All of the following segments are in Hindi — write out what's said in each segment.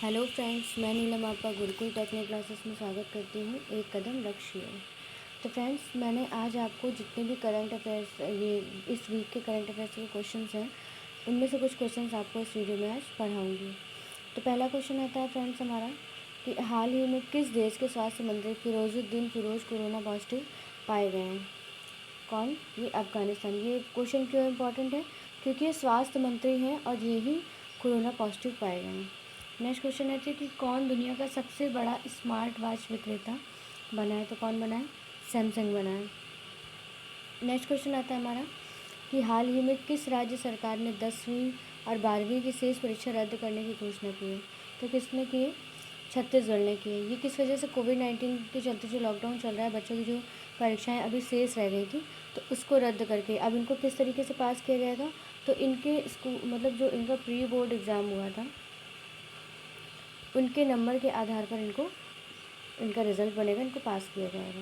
हेलो फ्रेंड्स, मैं नीलम आपका गुरुकुल टेक्निक क्लासेस में स्वागत करती हूँ। एक कदम लक्ष्य की ओर। तो फ्रेंड्स, मैंने आज आपको जितने भी करंट अफेयर्स ये इस वीक के करंट अफेयर्स के क्वेश्चंस हैं, उनमें से कुछ क्वेश्चंस आपको इस वीडियो में आज पढ़ाऊँगी। तो पहला क्वेश्चन आता है फ्रेंड्स हमारा कि हाल ही में किस देश के स्वास्थ्य मंत्री फिरोजुद्दीन फिरोज कोरोना पॉजिटिव पाए गए हैं? कौन? ये अफ़गानिस्तान। ये क्वेश्चन क्यों इम्पोर्टेंट है? क्योंकि ये स्वास्थ्य मंत्री हैं और ये ही कोरोना पॉजिटिव पाए गए हैं। नेक्स्ट क्वेश्चन है कि कौन दुनिया का सबसे बड़ा स्मार्ट वॉच विक्रेता बना है? तो कौन बना है? सैमसंग बना है। नेक्स्ट क्वेश्चन आता है हमारा कि हाल ही में किस राज्य सरकार ने 10वीं और 12वीं की शेष परीक्षा रद्द करने की घोषणा की है? तो किसने की है? छत्तीसगढ़ ने की है। ये किस वजह से? कोविड-19 के चलते जो लॉकडाउन चल रहा है, बच्चों की जो परीक्षाएं अभी शेष रह गई थी, तो उसको रद्द करके अब इनको किस तरीके से पास किया जाएगा? तो इनके स्कूल मतलब जो इनका प्री बोर्ड एग्ज़ाम हुआ था, उनके नंबर के आधार पर इनका रिज़ल्ट बनेगा, इनको पास किया जाएगा।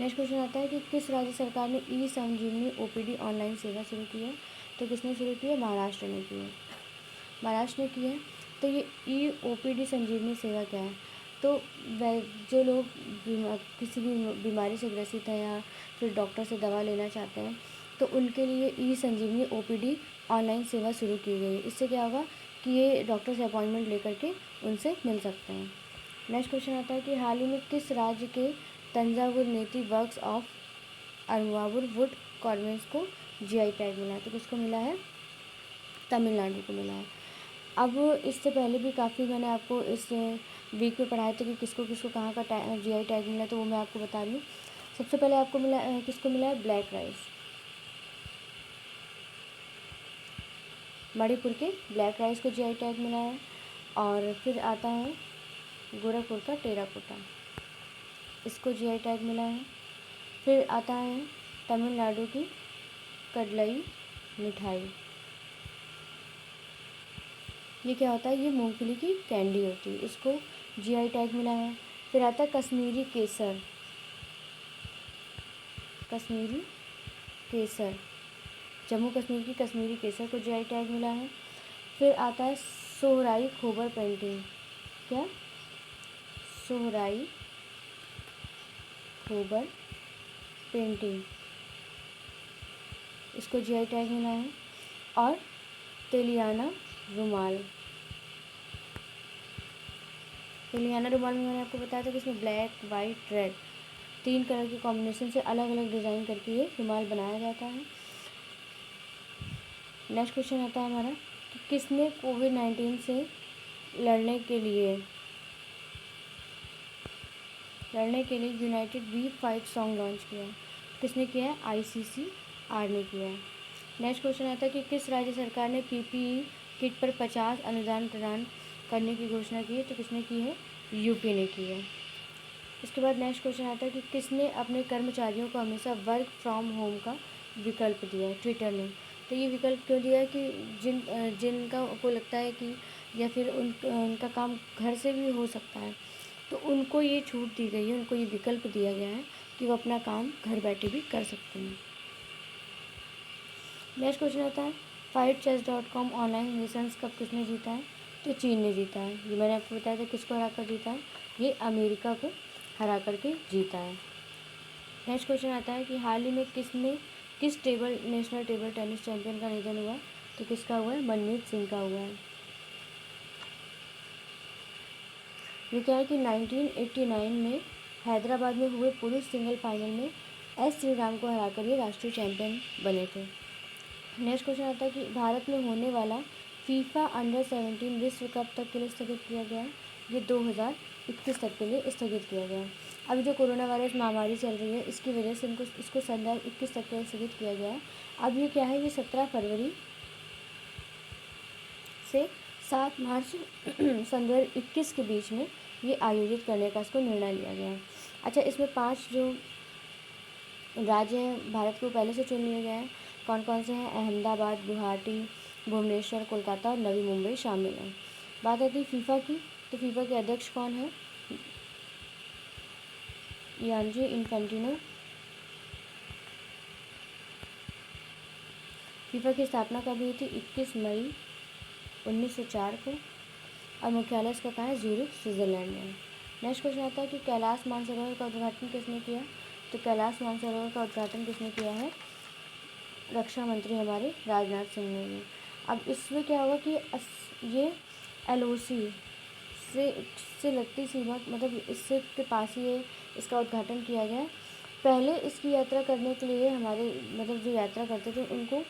नेक्स्ट क्वेश्चन आता है कि किस राज्य सरकार ने ई संजीवनी ओपीडी ऑनलाइन सेवा शुरू की है? तो किसने शुरू की है? महाराष्ट्र ने की है। महाराष्ट्र ने की है। तो ये ई ओपीडी संजीवनी सेवा क्या है? तो जो लोग किसी भी बीमारी से ग्रसित हैं या फिर डॉक्टर से दवा लेना चाहते हैं, तो उनके लिए ई संजीवनी ओपीडी ऑनलाइन सेवा शुरू की गई है। इससे क्या होगा कि ये डॉक्टर से अपॉइंटमेंट लेकर के उनसे मिल सकते हैं। नेक्स्ट क्वेश्चन आता है कि हाल ही में किस राज्य के तंजावुर नेती वर्क्स ऑफ अरुवावुर वुड कार्विंग्स को जीआई टैग मिला है? तो किसको मिला है? तमिलनाडु को मिला है। अब इससे पहले भी काफ़ी मैंने आपको इस वीक में पढ़ाए थे कि किसको किसको कहाँ का जीआई टैग मिला, तो वो मैं आपको बता रही हूँ। सबसे पहले आपको मिला किसको मिला है? Black rice. मणिपुर के ब्लैक राइस को जीआई टैग मिला है। और फिर आता है गोरखपुर का टेराकोटा, इसको जीआई टैग मिला है। फिर आता है तमिलनाडु की कडलई मिठाई। ये क्या होता है? ये मूंगफली की कैंडी होती है, इसको जीआई टैग मिला है। फिर आता है कश्मीरी केसर, कश्मीरी केसर, जम्मू कश्मीर की कश्मीरी केसर को जीआई टैग मिला है। फिर आता है सोहराई खोबर पेंटिंग। क्या? सोहराई खोबर पेंटिंग, इसको जीआई टैग मिला है। और तेलियाना रुमाल, तेलियाना रुमाल में मैंने आपको बताया था कि इसमें ब्लैक, वाइट, रेड 3 कलर के कॉम्बिनेशन से अलग अलग डिज़ाइन करके ये रुमाल बनाया जाता है। नेक्स्ट क्वेश्चन आता है हमारा कि किसने कोविड-19 से लड़ने के लिए united we fight song launch किया है? किसने किया है? आईसीसीआर ने किया है। नेक्स्ट क्वेश्चन आता है कि किस राज्य सरकार ने पीपीई किट पर 50 अनुदान प्रदान करने की घोषणा की है? तो किसने की है? यूपी ने की है। इसके बाद नेक्स्ट क्वेश्चन आता है कि किसने अपने कर्मचारियों को हमेशा वर्क फ्रॉम होम का विकल्प दिया है? ट्विटर ने। तो ये विकल्प क्यों दिया है कि जिनका को लगता है कि या फिर उनका काम घर से भी हो सकता है, तो उनको ये छूट दी गई है, उनको ये विकल्प दिया गया है कि वो अपना काम घर बैठे भी कर सकते हैं। नेक्स्ट क्वेश्चन आता है fightchess.com ऑनलाइन लाइसेंस कप किसने जीता है? तो चीन ने जीता है। ये मैंने आपको बताया था किसको हरा कर जीता है? ये अमेरिका को हरा करके जीता है। नेक्स्ट क्वेश्चन आता है कि हाल ही में किस नेशनल टेबल टेनिस चैंपियन का निधन हुआ? तो किसका हुआ है? मनमीत सिंह का हुआ है। ये क्या है कि 1989 में हैदराबाद में हुए पुरुष सिंगल फाइनल में एस श्रीराम को हराकर ये राष्ट्रीय चैंपियन बने थे। नेक्स्ट क्वेश्चन आता है कि भारत में होने वाला फीफा अंडर 17 विश्व कप तक के लिए स्थगित किया गया है? ये 2021 तक के लिए स्थगित किया गया है। अभी जो कोरोना वायरस महामारी चल रही है, इसकी वजह से इसको 2021 तक के लिए स्थगित किया गया है। अब ये क्या है? ये 17 फरवरी से 7 मार्च सन 2021 के बीच में ये आयोजित करने का इसको निर्णय लिया गया है। अच्छा, इसमें 5 जो राज्य हैं भारत को पहले से चुन लिए गए हैं। कौन कौन से हैं? अहमदाबाद, गुवाहाटी, भुवनेश्वर, कोलकाता और नवी मुंबई शामिल हैं। बात आती है फीफा की, तो फीफा के अध्यक्ष कौन है? यानी इन्फेंटिनो। फीफा की स्थापना कब हुई थी? 21 मई 1904 को। और मुख्यालय इसका कहाँ है, ज़ूरिख स्विट्ज़रलैंड में। नेक्स्ट क्वेश्चन आता है कि कैलाश मानसरोवर का उद्घाटन किसने किया। तो कैलाश मानसरोवर का उद्घाटन किसने किया है, रक्षा मंत्री हमारे राजनाथ सिंह ने। अब इसमें क्या होगा कि ये LOC से लगती सीमा, मतलब इससे के पास ही ये इसका उद्घाटन किया गया। पहले इसकी यात्रा करने के लिए हमारे मतलब जो यात्रा करते थे उनको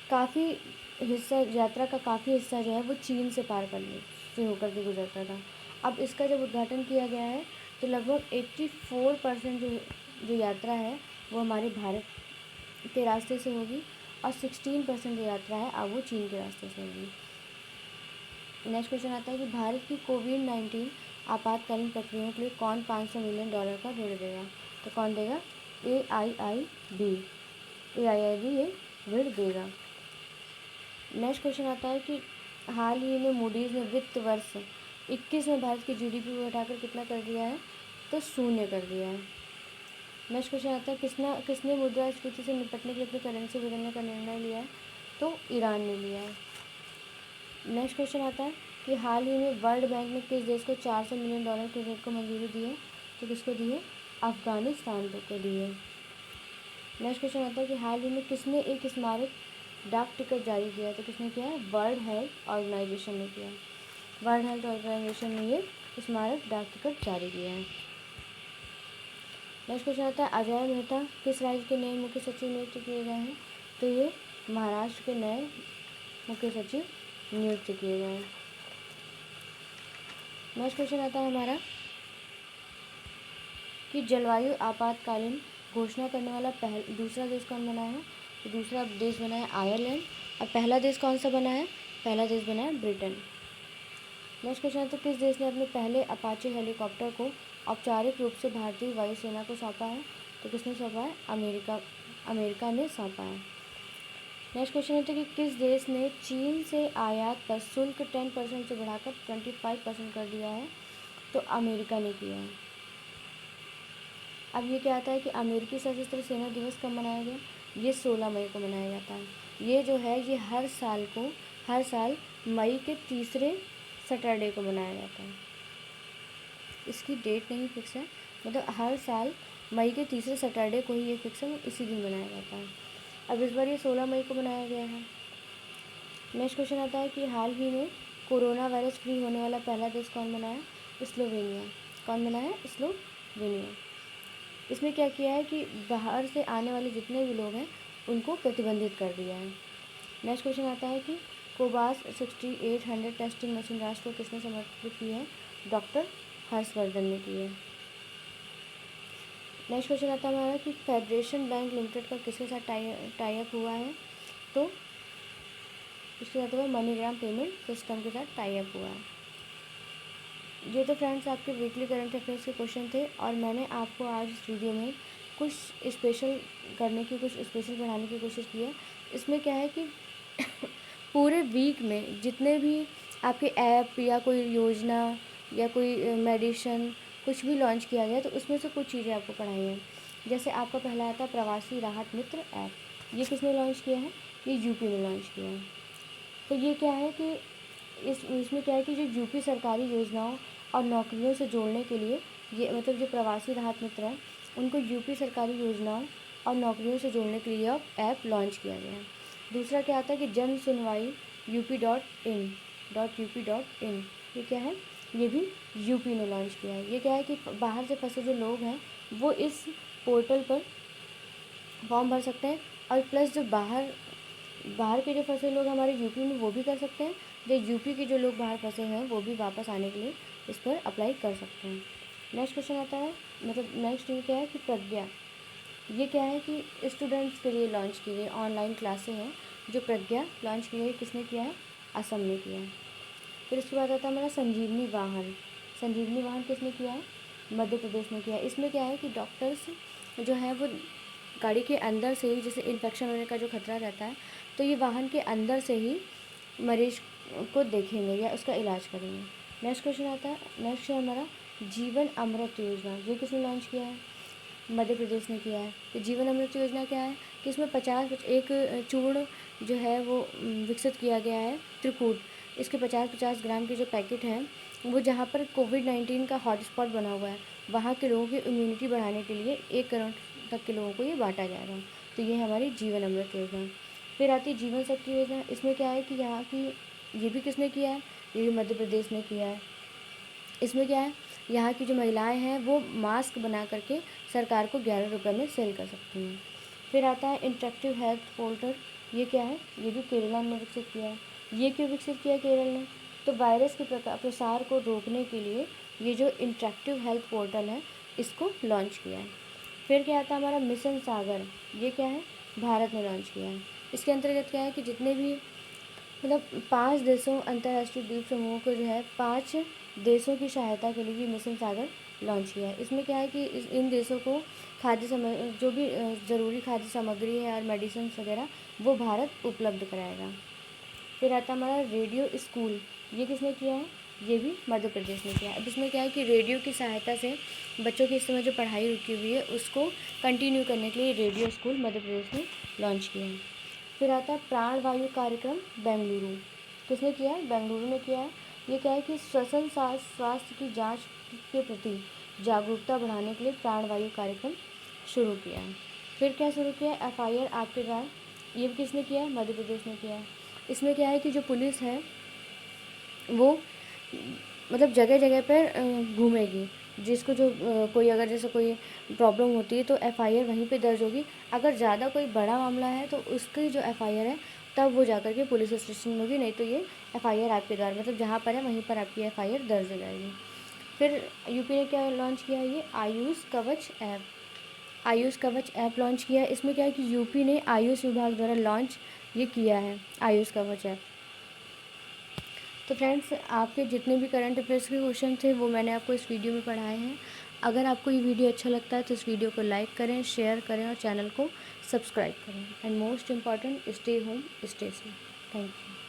काफ़ी हिस्सा, यात्रा का काफ़ी हिस्सा जो है वो चीन से पार करने से होकर के गुजरता था। अब इसका जब उद्घाटन किया गया है तो लगभग 84% जो यात्रा है वो हमारे भारत के रास्ते से होगी और 16% जो यात्रा है अब वो चीन के रास्ते से होगी। नेक्स्ट क्वेश्चन आता है कि भारत की कोविड-19 आपातकालीन प्रक्रियाओं के लिए कौन $500 मिलियन का ऋण देगा। तो कौन देगा, AIIB ये ऋण देगा। नेक्स्ट क्वेश्चन आता है कि हाल ही में मूडीज़ ने वित्त वर्ष 21 में भारत की GDP को घटाकर कितना कर दिया है, तो 0 कर दिया है। नेक्स्ट क्वेश्चन आता है किसने मुद्रास्फीति से निपटने के लिए अपनी करेंसी बदलने का निर्णय लिया है, तो ईरान ने लिया है। नेक्स्ट क्वेश्चन आता है कि हाल ही में वर्ल्ड बैंक ने किस देश को $400 मिलियन के ऋण को मंजूरी दी है, तो किसको दी है, अफगानिस्तान को दी है। नेक्स्ट क्वेश्चन आता है कि हाल ही में किसने एक स्मारक डाक टिकट जारी किया है, तो किसने किया है, वर्ल्ड हेल्थ ऑर्गेनाइजेशन ने किया है। वर्ल्ड हेल्थ ऑर्गेनाइजेशन ने ये स्मारक डाक टिकट जारी किया है। नेक्स्ट क्वेश्चन आता है अजय मेहता किस राज्य के नए मुख्य सचिव नियुक्त किए गए हैं, तो ये महाराष्ट्र के नए मुख्य सचिव नियुक्त किए गए हैं। नेक्स्ट क्वेश्चन आता है हमारा कि जलवायु आपातकालीन घोषणा करने वाला दूसरा देश कौन बना है, तो दूसरा देश बना है आयरलैंड। और पहला देश कौन सा बना है, पहला देश बना है ब्रिटेन। नेक्स्ट क्वेश्चन आता है किस देश ने अपने पहले अपाचे हेलीकॉप्टर को औपचारिक रूप से भारतीय वायुसेना को सौंपा है, तो किसने सौंपा है, अमेरिका ने सौंपा है। नेक्स्ट क्वेश्चन आता है कि किस देश ने चीन से आयात पर शुल्क 10% से बढ़ाकर 25% कर दिया है, तो अमेरिका ने किया है। अब ये क्या आता है कि अमेरिकी सशस्त्र सेना दिवस कब मनाया गया, ये 16 मई को मनाया जाता है। ये जो है ये हर साल मई के तीसरे सैटरडे को मनाया जाता है। इसकी डेट नहीं फिक्स है, मतलब हर साल मई के तीसरे सैटरडे को ही ये फिक्स है, इसी दिन मनाया जाता है। अब इस बार ये 16 मई को मनाया गया है। नेक्स्ट क्वेश्चन आता है कि हाल ही में कोरोना वायरस फ्री होने वाला पहला देश कौन बना है, स्लोवेनिया। कौन बना है, स्लोवेनिया। इसमें क्या किया है कि बाहर से आने वाले जितने भी लोग हैं उनको प्रतिबंधित कर दिया है। नेक्स्ट क्वेश्चन आता है कि कोवाक्स 6800 टेस्टिंग मशीन राष्ट्र को किसने समर्पित की है, डॉक्टर हर्षवर्धन ने की है। नेक्स्ट क्वेश्चन आता है हमारा कि फेडरेशन बैंक लिमिटेड का किसके साथ टाई अप हुआ है, तो इसके साथ हुआ मनीग्राम पेमेंट सिस्टम के साथ टाई अप हुआ है। ये तो फ्रेंड्स आपके वीकली करंट अफेयर्स के क्वेश्चन थे और मैंने आपको आज इस वीडियो में कुछ स्पेशल पढ़ाने की कोशिश की है। इसमें क्या है कि पूरे वीक में जितने भी आपके ऐप या कोई योजना या कोई मेडिसिन कुछ भी लॉन्च किया गया तो उसमें से कुछ चीज़ें आपको पढ़ाई हैं। जैसे आपका पहला आता है प्रवासी राहत मित्र ऐप, ये किसने लॉन्च किया है, ये यूपी ने लॉन्च किया है। तो ये क्या है कि इसमें क्या है कि जो यूपी सरकारी योजनाओं और नौकरियों से जोड़ने के लिए ये मतलब जो प्रवासी राहत मित्र हैं उनको यूपी सरकारी योजनाओं और नौकरियों से जोड़ने के लिए ऐप लॉन्च किया गया है। दूसरा क्या आता है कि जन सुनवाई UP.in ये क्या है, ये भी यूपी ने लॉन्च किया है। ये क्या है कि बाहर से फंसे जो लोग हैं वो इस पोर्टल पर फॉर्म भर सकते हैं और प्लस जो बाहर के जो फंसे लोग हमारे यूपी में वो भी कर सकते हैं, जो यूपी के जो लोग बाहर फंसे हैं वो भी वापस आने के लिए इस पर अप्लाई कर सकते हैं। नेक्स्ट क्वेश्चन आता है, मतलब नेक्स्ट ये क्या है कि प्रज्ञा, ये क्या है कि स्टूडेंट्स के लिए लॉन्च की गई ऑनलाइन क्लासें हैं जो प्रज्ञा लॉन्च की गई, किसने किया है, असम ने किया है। फिर इसके बाद आता है हमारा संजीवनी वाहन किसने किया है, मध्य प्रदेश ने किया है। इसमें क्या है कि डॉक्टर्स जो है वो गाड़ी के अंदर से ही, जैसे इन्फेक्शन होने का जो खतरा रहता है तो ये वाहन के अंदर से ही मरीज को देखेंगे या उसका इलाज करेंगे। नेक्स्ट क्वेश्चन आता है, नेक्स्ट है हमारा जीवन अमृत योजना, ये किसने लॉन्च किया है, मध्य प्रदेश ने किया है। तो जीवन अमृत योजना क्या है कि इसमें 50 एक चूर्ण जो है वो विकसित किया गया है त्रिकूट, इसके 50-50 ग्राम के जो पैकेट हैं वो जहाँ पर कोविड-19 का हॉटस्पॉट बना हुआ है वहाँ के लोगों की इम्यूनिटी बढ़ाने के लिए 1 करोड़ तक के लोगों को ये बांटा जाएगा। तो ये हमारी जीवन अमृत योजना। फिर आती है जीवन शक्ति योजना। इसमें क्या है कि यहाँ की ये भी किसने किया है, ये भी मध्य प्रदेश ने किया है। इसमें क्या है, यहाँ की जो महिलाएं हैं वो मास्क बना करके सरकार को 11 रुपये में सेल कर सकती हैं। फिर आता है इंटरेक्टिव हेल्थ पोर्टल। ये क्या है, ये भी केरला ने विकसित किया है। ये क्यों विकसित किया केरल ने, तो वायरस के प्रसार को रोकने के लिए ये जो इंटरेक्टिव हेल्थ पोर्टल है इसको लॉन्च किया है। फिर क्या आता है हमारा मिशन सागर। ये क्या है, भारत ने लॉन्च किया है। इसके अंतर्गत क्या है कि जितने भी मतलब 5 देशों अंतर्राष्ट्रीय द्वीप समूहों को जो है 5 देशों की सहायता के लिए मिशन सागर लॉन्च किया है। इसमें क्या है कि इन देशों को जो भी ज़रूरी खाद्य सामग्री है और मेडिसिन वगैरह वो भारत उपलब्ध कराएगा। फिर आता है हमारा रेडियो स्कूल। ये किसने किया है, ये भी मध्य प्रदेश ने किया है। अब इसमें क्या है कि रेडियो की सहायता से बच्चों की इस समय जो पढ़ाई रुकी हुई है उसको कंटिन्यू करने के लिए रेडियो स्कूल मध्य प्रदेश ने लॉन्च किया है। फिर आता है प्राण वायु कार्यक्रम बेंगलुरु। किसने किया है, बेंगलुरु ने किया है। ये क्या है कि श्वसन स्वास्थ्य की जांच के प्रति जागरूकता बढ़ाने के लिए प्राण वायु कार्यक्रम शुरू किया है। फिर क्या शुरू किया है, FIR आपके द्वार। ये भी किसने किया है, मध्य प्रदेश ने किया है। इसमें क्या है कि जो पुलिस है वो मतलब जगह जगह पर घूमेगी, जिसको जो कोई अगर जैसे कोई प्रॉब्लम होती है तो FIR वहीं पे दर्ज होगी। अगर ज़्यादा कोई बड़ा मामला है तो उसकी जो FIR है तब वो जाकर के पुलिस स्टेशन में होगी, नहीं तो ये FIR आपके द्वारा मतलब जहाँ पर है वहीं पर आपकी FIR दर्ज हो जाएगी। फिर यूपी ने क्या लॉन्च किया है, ये आयुष कवच ऐप। आयुष कवच ऐप लॉन्च किया है। इसमें क्या है कि यूपी ने आयुष विभाग द्वारा लॉन्च ये किया है आयुष कवच ऐप। तो फ्रेंड्स, आपके जितने भी करंट अफेयर्स के क्वेश्चन थे वो मैंने आपको इस वीडियो में पढ़ाए हैं। अगर आपको ये वीडियो अच्छा लगता है तो इस वीडियो को लाइक करें, शेयर करें और चैनल को सब्सक्राइब करें। And most important, stay home, stay safe. Thank you.